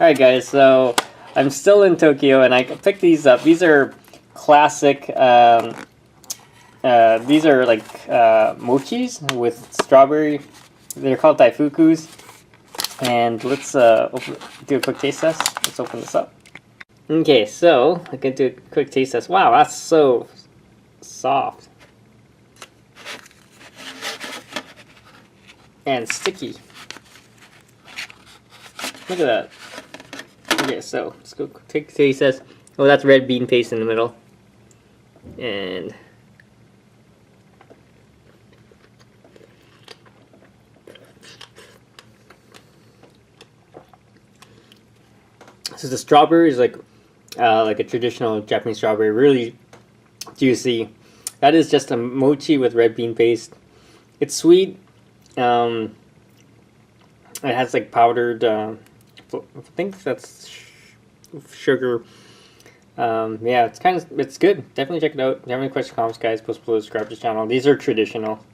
Alright guys, so I'm still in Tokyo and I picked these up. These are classic, these are like mochis with strawberry. They're called Daifukus. And let's do a quick taste test. Let's open this up. Okay, so I can do a quick taste test. Wow, that's so soft. And sticky. Look at that. Okay, so let's go take taste test. Oh, that's red bean paste in the middle. And so the strawberry is like a traditional Japanese strawberry, really juicy. That is just a mochi with red bean paste. It's sweet. It has like powdered. I think that's sugar. Yeah, it's good. Definitely check it out. If you have any questions, comments, guys, post below, subscribe to the channel. These are traditional.